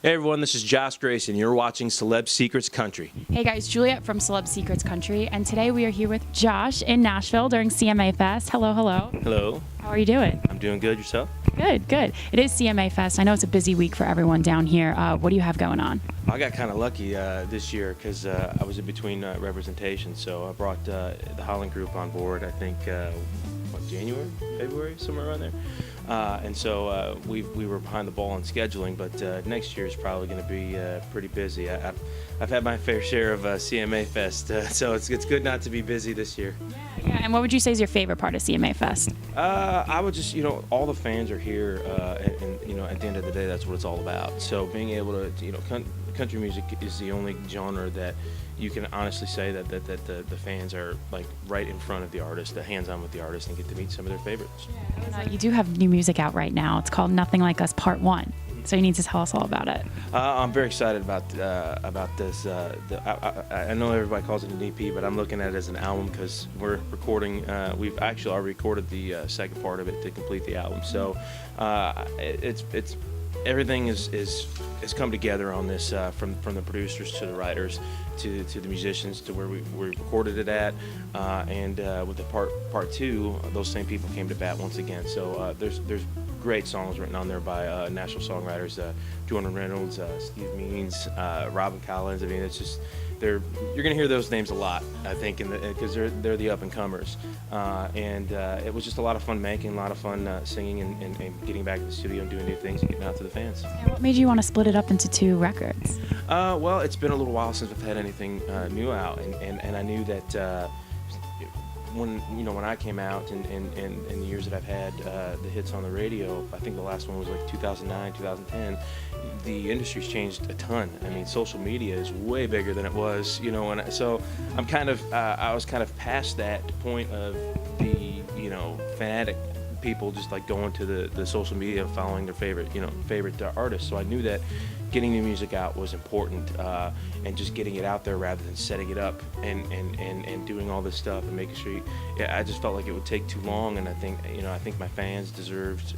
Hey everyone, this is Josh Gracin. You're watching Celeb Secrets Country. Hey guys, Juliet from Celeb Secrets Country, and today we are here with Josh in Nashville during CMA Fest. Hello, hello. Hello. How are you doing? I'm doing good. Yourself? Good, good. It is CMA Fest. I know it's a busy week for everyone down here. What do you have going on? I got kind of lucky this year because I was in between representations, so I brought the Holland group on board. I think January, February, somewhere around there. And so we were behind the ball on scheduling, but next year is probably going to be pretty busy. I've had my fair share of CMA Fest, so it's good not to be busy this year. Yeah. And what would you say is your favorite part of CMA Fest? I would just, all the fans are here, and at the end of the day, that's what it's all about. So being able to, country music is the only genre that you can honestly say that the fans are like right in front of the artist, hands-on with the artist, and get to meet some of their favorites. You do have new music out right now. It's called Nothin Like Us Part 1. So you need to tell us all about it. I'm very excited about this. I know everybody calls it an EP, but I'm looking at it as an album because we're recording. We've actually already recorded the second part of it to complete the album. So it's everything is come together on this, from the producers to the writers to the musicians to where we recorded it at, and with the part two, those same people came to bat once again. So there's great songs written on there by national songwriters, Jordan Reynolds, Steve Means, Robin Collins. I mean, it's just you're gonna hear those names a lot, I think, because they're the up and comers, and it was just a lot of fun making, a lot of fun singing and getting back to the studio and doing new things and getting out to the fans. And what made you want to split it up into two records? Well, it's been a little while since we've had anything new out, and I knew that when I came out and the years that I've had the hits on the radio, I think the last one was like 2009, 2010. The industry's changed a ton. I mean, social media is way bigger than it was, and so I'm I was kind of past that point of the fanatic people just like going to the social media following their favorite artists. So I knew that getting new music out was important, and just getting it out there rather than setting it up and doing all this stuff and making sure I just felt like it would take too long, and I think my fans deserved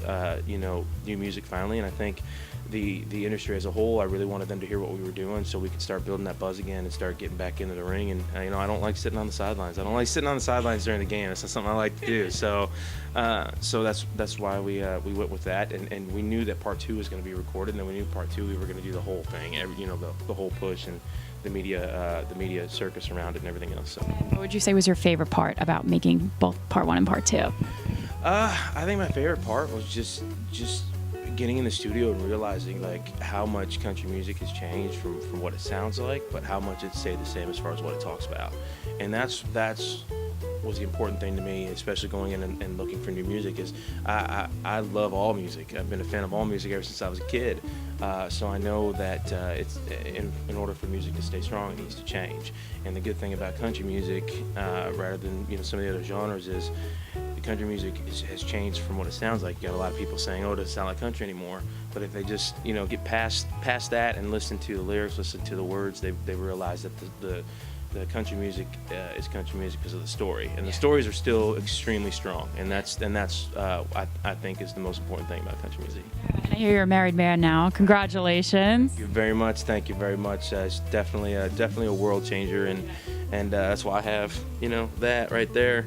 new music finally, and I think the industry as a whole, I really wanted them to hear what we were doing so we could start building that buzz again and start getting back into the ring. And I don't like sitting on the sidelines. I don't like sitting on the sidelines during the game. It's not something I like to do. So that's why we went with that, and we knew that part 2 was going to be recorded, and then we knew part 2 we were going to do the whole thing, the whole push and the media circus around it and everything else. So what would you say was your favorite part about making both part 1 and part 2? I think my favorite part was just getting in the studio and realizing like how much country music has changed from what it sounds like, but how much it stayed the same as far as what it talks about. And that's was the important thing to me, especially going in and looking for new music. Is I love all music. I've been a fan of all music ever since I was a kid. So I know that it's in order for music to stay strong, it needs to change. And the good thing about country music, rather than some of the other genres, is the country music has changed from what it sounds like. You got a lot of people saying, "Oh, it doesn't sound like country anymore." But if they just get past that and listen to the lyrics, listen to the words, they realize that the country music is country music because of the story, and the stories are still extremely strong, and that's I think is the most important thing about country music. And I hear you're a married man now. Congratulations. Thank you very much. Thank you very much. It's definitely a world changer, and that's why I have that right there.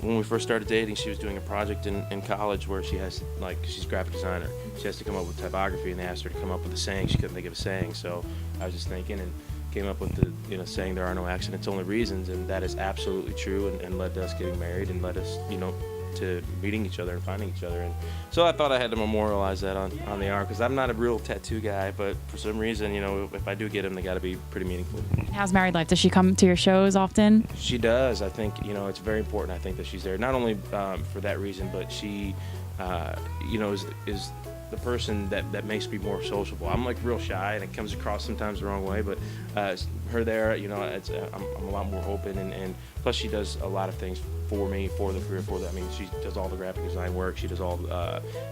When we first started dating, she was doing a project in college where she's a graphic designer. She has to come up with typography, and they asked her to come up with a saying. She couldn't think of a saying, so I was just thinking and came up with the saying, "There are no accidents, only reasons," and that is absolutely true, and led to us getting married and led us to meeting each other and finding each other. And so I thought I had to memorialize that on the arm, because I'm not a real tattoo guy, but for some reason, if I do get them, they got to be pretty meaningful. How's married life? Does she come to your shows often? She does. I think it's very important. I think that she's there not only for that reason, but she is the person that makes me more sociable. I'm like real shy, and it comes across sometimes the wrong way, but her there, I'm a lot more open, and plus she does a lot of things for me, for the career, I mean, she does all the graphic design work. She does all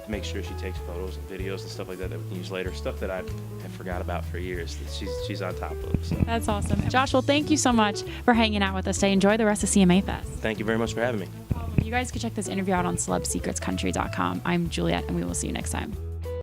make sure she takes photos and videos and stuff like that we can use later, stuff that I have forgot about for years that she's on top of. So. That's awesome. Josh, well, thank you so much for hanging out with us today. Enjoy the rest of CMA Fest. Thank you very much for having me. You guys can check this interview out on celebsecretscountry.com. I'm Juliet, and we will see you next time.